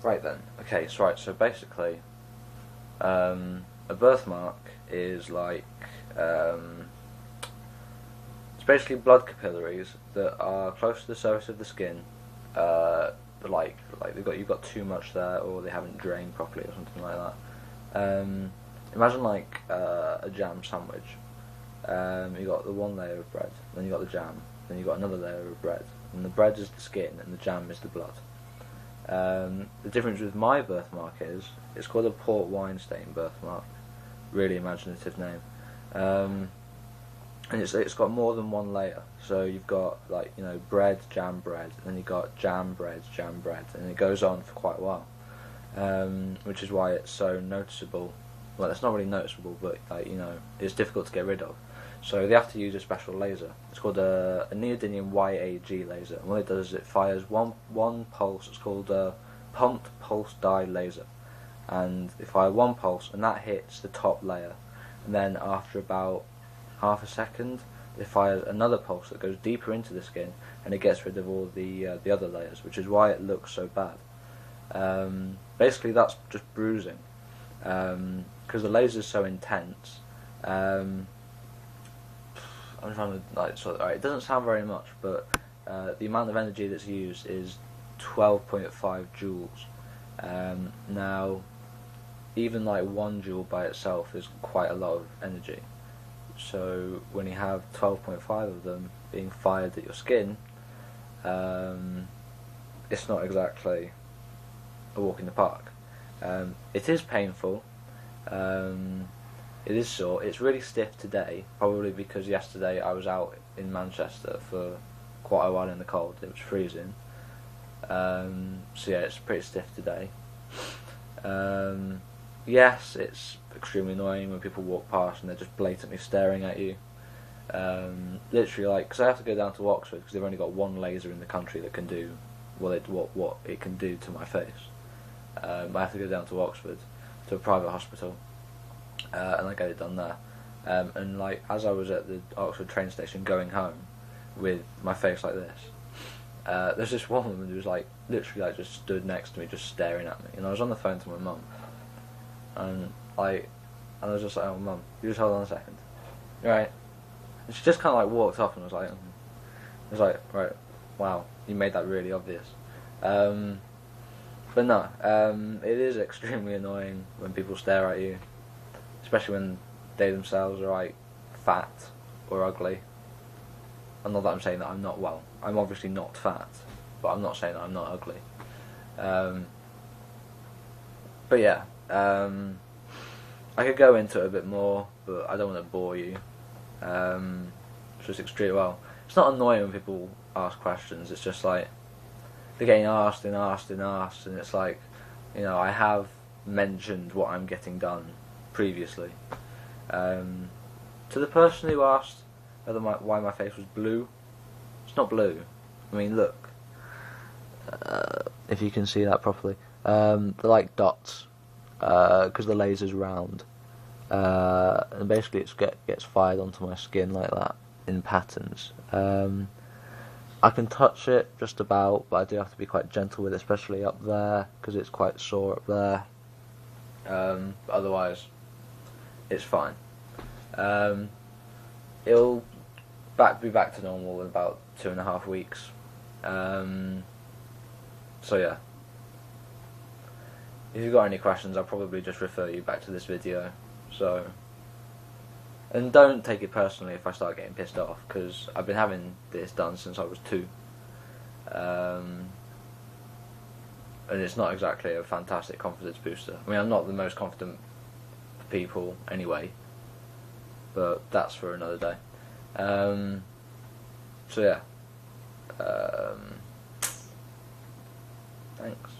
Right then. Okay, so basically, a birthmark is like it's basically blood capillaries that are close to the surface of the skin, but like you've got too much there, or they haven't drained properly, or something like that. Imagine like a jam sandwich. You got the one layer of bread, then you got the jam, then you got another layer of bread, and the bread is the skin, and the jam is the blood. The difference with my birthmark is it's called a port wine stain birthmark. Really imaginative name. And it's got more than one layer. So you've got like bread, and then you've got jam, bread, and it goes on for quite a while. Which is why it's so noticeable. Well, it's not really noticeable, but it's difficult to get rid of. So they have to use a special laser. It's called a neodymium YAG laser, and what it does is it fires one pulse. It's called a pumped pulse dye laser, and they fire one pulse, and that hits the top layer, and then after about half a second, it fires another pulse that goes deeper into the skin, and it gets rid of all the other layers, which is why it looks so bad. Basically, that's just bruising, because the laser is so intense. I'm trying to it doesn't sound very much, but the amount of energy that's used is 12.5 joules. Now, even like 1 joule by itself is quite a lot of energy. So when you have 12.5 of them being fired at your skin, it's not exactly a walk in the park. It is painful. It is sore. It's really stiff today, probably because yesterday I was out in Manchester for quite a while in the cold. It was freezing. So yeah, it's pretty stiff today. Yes, it's extremely annoying when people walk past and they're just blatantly staring at you. Literally, because I have to go down to Oxford because they've only got one laser in the country that can do what it can do to my face. I have to go down to Oxford to a private hospital. And I get it done there. And as I was at the Oxford train station going home with my face like this, there's this woman who was literally just stood next to me, just staring at me. And I was on the phone to my mum, and I was just like, "Oh, mum, you just hold on a second, right?" And she just kind of walked off and was like, "Right, wow, you made that really obvious." But no, it is extremely annoying when people stare at you. Especially when they themselves are fat or ugly. And not that I'm saying that I'm not, I'm obviously not fat, but I'm not saying that I'm not ugly. But yeah, I could go into it a bit more, but I don't want to bore you. It's just extreme. Well, it's not annoying when people ask questions. It's just they're getting asked and asked and asked, and it's I have mentioned what I'm getting done previously. To the person who asked why my face was blue, it's not blue. I mean, look, if you can see that properly, they're like dots, because the laser's round, and basically it gets fired onto my skin like that in patterns. I can touch it just about, but I do have to be quite gentle with it, especially up there, because it's quite sore up there. But otherwise, it's fine. It'll be back to normal in about 2.5 weeks. So yeah. If you've got any questions, I'll probably just refer you back to this video. And don't take it personally if I start getting pissed off, because I've been having this done since I was 2. And it's not exactly a fantastic confidence booster. I mean, I'm not the most confident people anyway, but that's for another day. So yeah, thanks.